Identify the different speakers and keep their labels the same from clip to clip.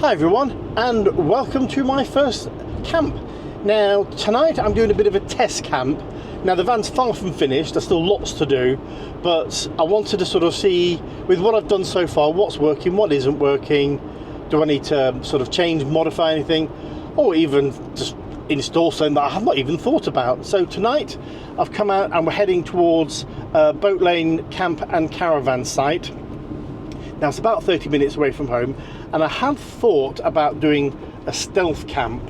Speaker 1: Hi everyone, and welcome to my first camp. Now tonight I'm doing a bit of a test camp. Now the van's far from finished, there's still lots to do, but I wanted to sort of see with what I've done so far, what's working, what isn't working. Do I need to sort of change, modify anything, or even just install something that I have not even thought about? So tonight I've come out and we're heading towards Boat Lane Camp and Caravan site. Now it's about 30 minutes away from home, and I had thought about doing a stealth camp,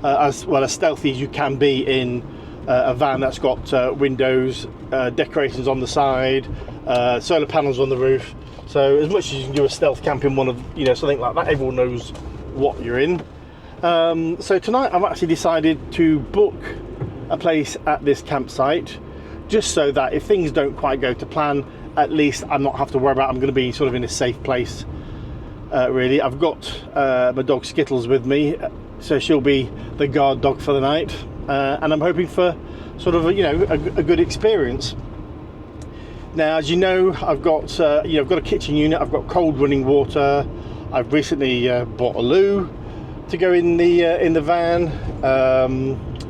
Speaker 1: as well as stealthy as you can be in a van that's got windows, decorations on the side, solar panels on the roof. So as much as you can do a stealth camp in one of, something like that, everyone knows what you're in. So tonight I've actually decided to book a place at this campsite, just so that if things don't quite go to plan, at least I'm not have to worry about. I'm going to be sort of in a safe place. Really, I've got my dog Skittles with me, so she'll be the guard dog for the night, and I'm hoping for sort of a good experience. Now, as you know, I've got I've got a kitchen unit. I've got cold running water. I've recently bought a loo to go in the van.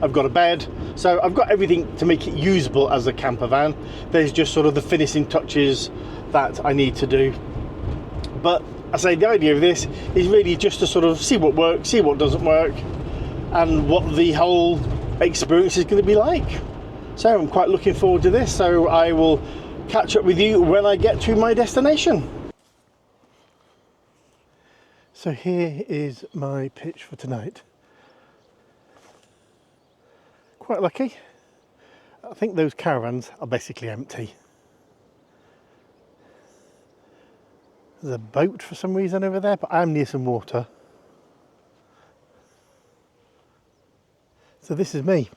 Speaker 1: I've got a bed, so I've got everything to make it usable as a camper van. There's just sort of the finishing touches that I need to do. But I say the idea of this is really just to sort of see what works, see what doesn't work, and what the whole experience is going to be like. So I'm quite looking forward to this. So I will catch up with you when I get to my destination. So here is my pitch for tonight. Quite lucky. I think those caravans are basically empty. There's a boat for some reason over there, but I'm near some water. So this is me.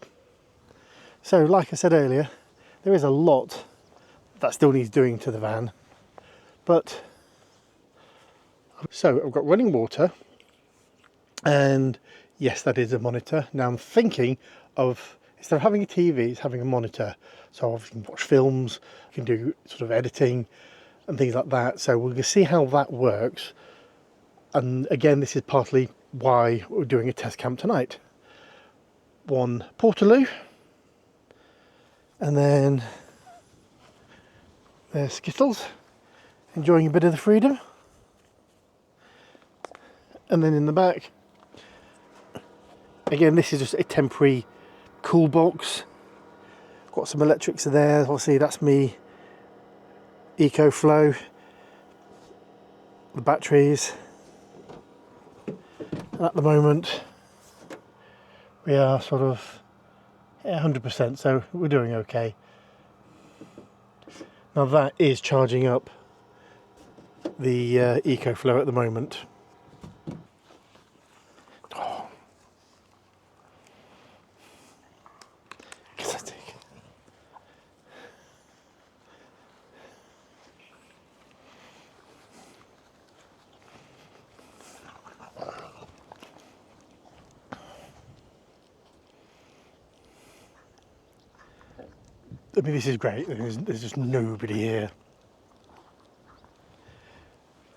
Speaker 1: So like I said earlier, there is a lot that still needs doing to the van. But so I've got running water, and yes, that is a monitor. Now I'm thinking of, instead of having a TV, it's having a monitor. So I can watch films, I can do sort of editing and things like that. So we're going to see how that works. And again, this is partly why we're doing a test camp tonight. One Portaloo, and then there's Skittles, enjoying a bit of the freedom. And then in the back, again, this is just a temporary cool box. Got some electrics there. Obviously, that's me EcoFlow, the batteries. And at the moment, we are sort of 100%, so we're doing okay. Now that is charging up the EcoFlow at the moment. I mean, this is great. There's just nobody here.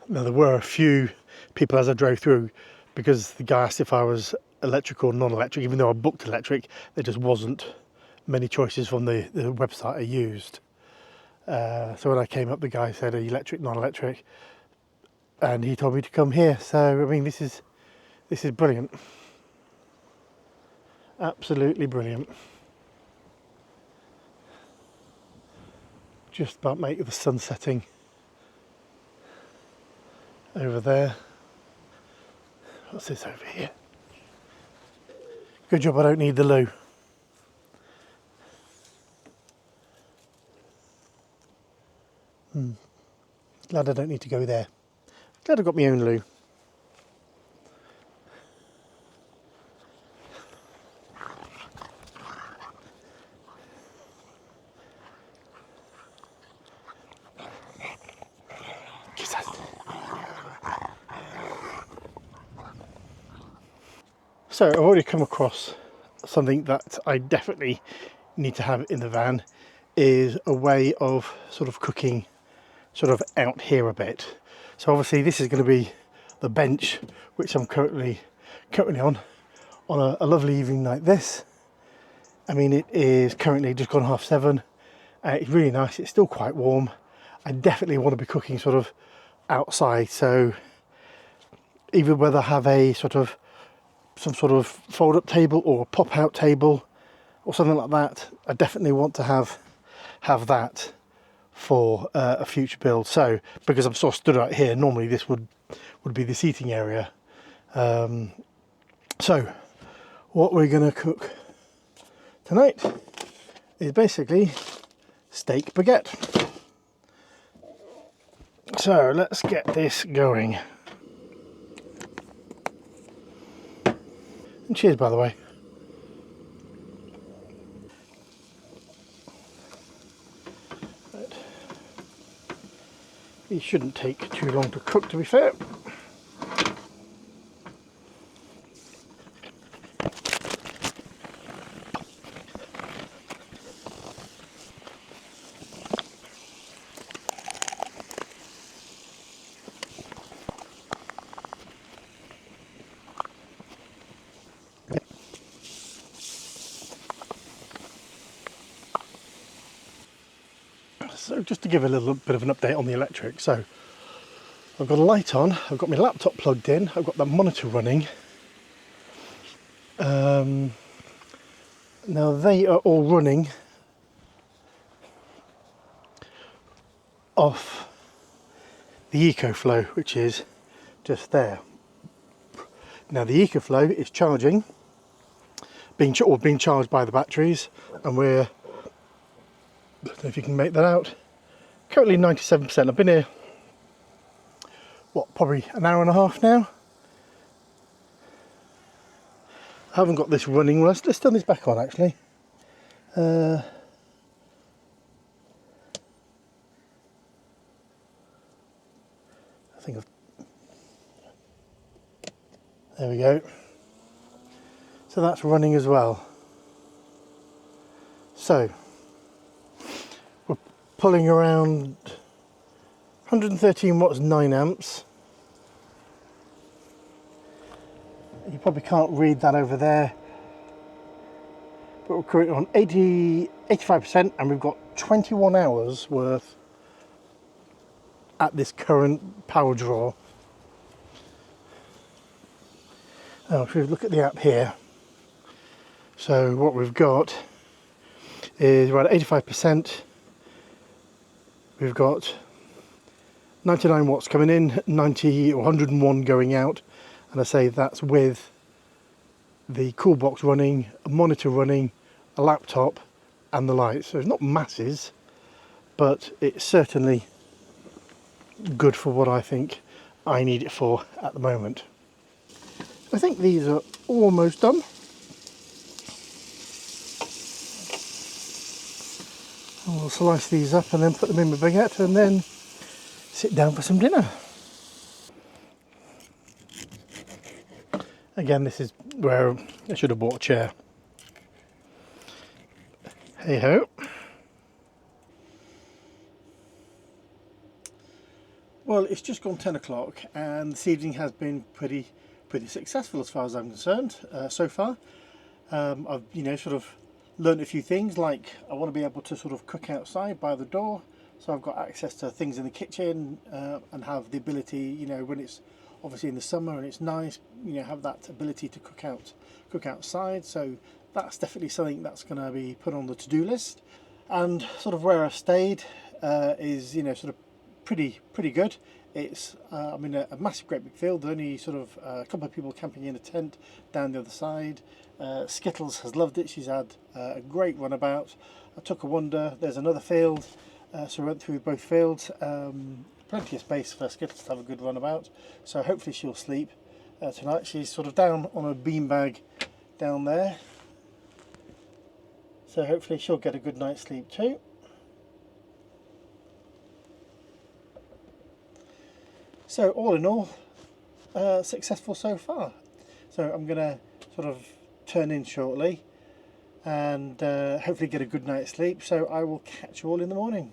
Speaker 1: Now, there were a few people as I drove through, because the guy asked if I was electric or non-electric. Even though I booked electric, there just wasn't many choices from the website I used. So when I came up, the guy said, "Are you electric, non-electric?" And he told me to come here. So I mean, this is brilliant. Absolutely brilliant. Just about make the sun setting over there. What's this over here? Good job I don't need the loo. Glad I don't need to go there. Glad I've got my own loo. So I've already come across something that I definitely need to have in the van, is a way of sort of cooking sort of out here a bit. So obviously this is going to be the bench, which I'm currently on a lovely evening like this. I mean, it is currently just gone 7:30. It's really nice. It's still quite warm. I definitely want to be cooking sort of outside, so either whether I have a some sort of fold up table or a pop out table or something like that, I definitely want to have that for a future build. So because I'm sort of stood out here, normally this would be the seating area. So what we're going to cook tonight is basically steak baguette. So let's get this going. And cheers, by the way. Right. These shouldn't take too long to cook, to be fair. So just to give a little bit of an update on the electric, so I've got a light on, I've got my laptop plugged in, I've got the monitor running. Now they are all running off the EcoFlow, which is just there. Now the EcoFlow is charging, being charged by the batteries, and we're, I don't know if you can make that out, currently 97%. I've been here, what, probably an hour and a half now. I haven't got this running. Let's turn this back on actually. I think there we go. So that's running as well. So we're pulling around 113 watts, 9 amps. You probably can't read that over there, but we're currently on 85%, and we've got 21 hours worth at this current power draw. Now if we look at the app here, so what we've got is we're at 85%. We've got 99 watts coming in, 90 or 101 going out, and I say that's with the cool box running, a monitor running, a laptop and the lights. So it's not masses, but it's certainly good for what I think I need it for at the moment. I think these are almost done. And we'll slice these up and then put them in my baguette and then sit down for some dinner. Again, this is where I should have bought a chair. Hey ho. Well, it's just gone 10 o'clock and this evening has been pretty successful as far as I'm concerned so far. I've sort of learned a few things, like I want to be able to sort of cook outside by the door, so I've got access to things in the kitchen and have the ability, when it's obviously in the summer and it's nice, have that ability to cook outside. So that's definitely something that's going to be put on the to-do list. And sort of where I stayed is sort of pretty good. It's I'm in a massive great big field. There's only sort of a couple of people camping in a tent down the other side. Skittles has loved it. She's had a great runabout. I took a wander. There's another field, so we went through both fields. Plenty of space for Skittles to have a good runabout, so hopefully she'll sleep tonight. She's sort of down on a beanbag down there, so hopefully she'll get a good night's sleep too. So all in all, successful so far. So I'm going to sort of turn in shortly and hopefully get a good night's sleep. So I will catch you all in the morning.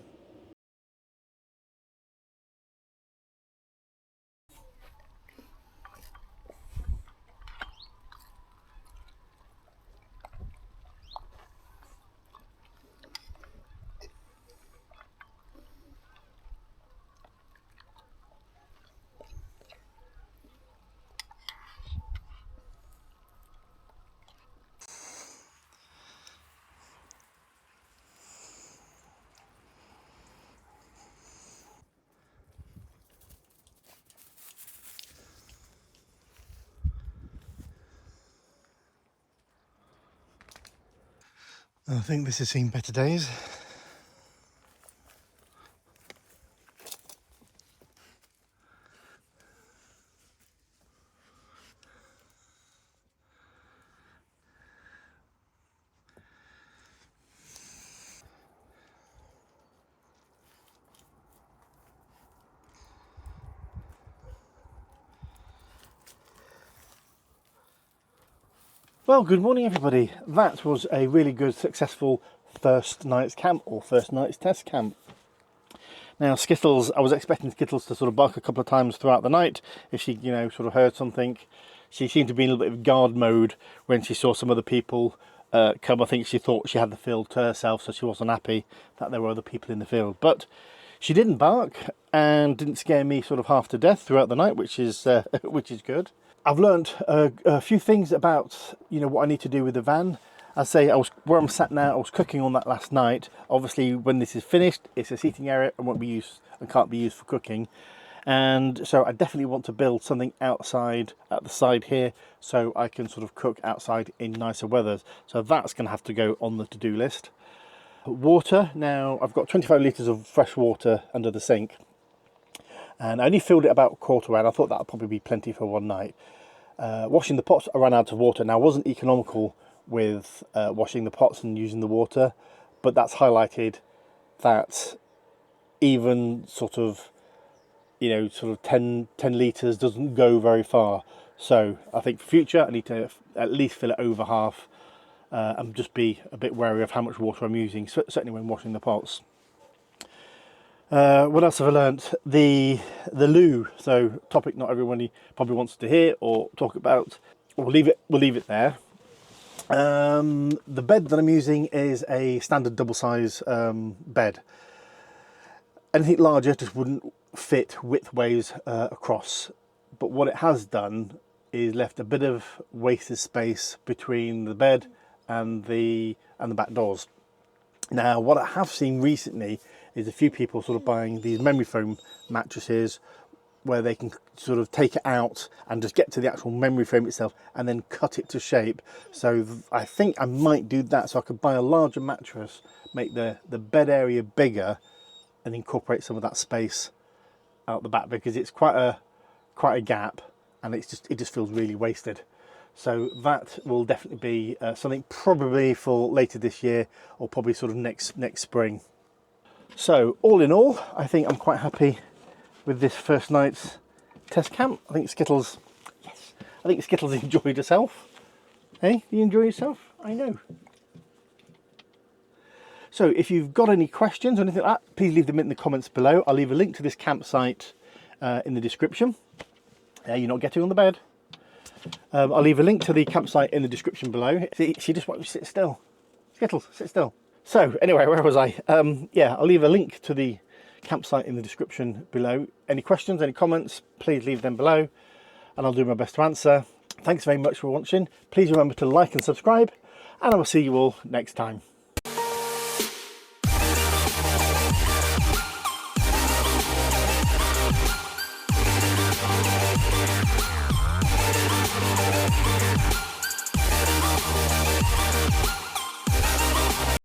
Speaker 1: I think this has seen better days. Well, good morning everybody. That was a really good, successful first night's camp, or first night's test camp. Now Skittles, I was expecting Skittles to sort of bark a couple of times throughout the night if she, sort of heard something. She seemed to be in a little bit of guard mode when she saw some other people come. I think she thought she had the field to herself, so she wasn't happy that there were other people in the field. But she didn't bark and didn't scare me sort of half to death throughout the night, which is good. I've learnt a few things about what I need to do with the van. I say where I'm sat now. I was cooking on that last night. Obviously, when this is finished, it's a seating area and won't be used and can't be used for cooking. And so I definitely want to build something outside at the side here, so I can sort of cook outside in nicer weather. So that's going to have to go on the to-do list. Water. Now I've got 25 litres of fresh water under the sink. And I only filled it about a quarter round. I thought that would probably be plenty for one night. Washing the pots, I ran out of water. Now I wasn't economical with washing the pots and using the water, but that's highlighted that even sort of 10 litres doesn't go very far. So I think for future I need to at least fill it over half and just be a bit wary of how much water I'm using, certainly when washing the pots. What else have I learnt? The loo, so topic not everybody probably wants to hear or talk about. We'll leave it there. The bed that I'm using is a standard double size bed. Anything larger just wouldn't fit widthways across, but what it has done is left a bit of wasted space between the bed and the back doors. Now what I have seen recently is a few people sort of buying these memory foam mattresses where they can sort of take it out and just get to the actual memory foam itself and then cut it to shape. So I think I might do that, so I could buy a larger mattress, make the bed area bigger and incorporate some of that space out the back, because it's quite a gap and it just feels really wasted. So that will definitely be something probably for later this year, or probably sort of next spring. So all in all, I think I'm quite happy with this first night's test camp. I think Skittles enjoyed herself. Hey, you enjoy yourself? I know. So if you've got any questions or anything like that, please leave them in the comments below. I'll leave a link to this campsite in the description. You're not getting on the bed. I'll leave a link to the campsite in the description below. See, she just wants to sit still. Skittles, sit still. So anyway, where was I? Yeah, I'll leave a link to the campsite in the description below. Any questions, any comments, please leave them below and I'll do my best to answer. Thanks very much for watching. Please remember to like and subscribe, and I will see you all next time.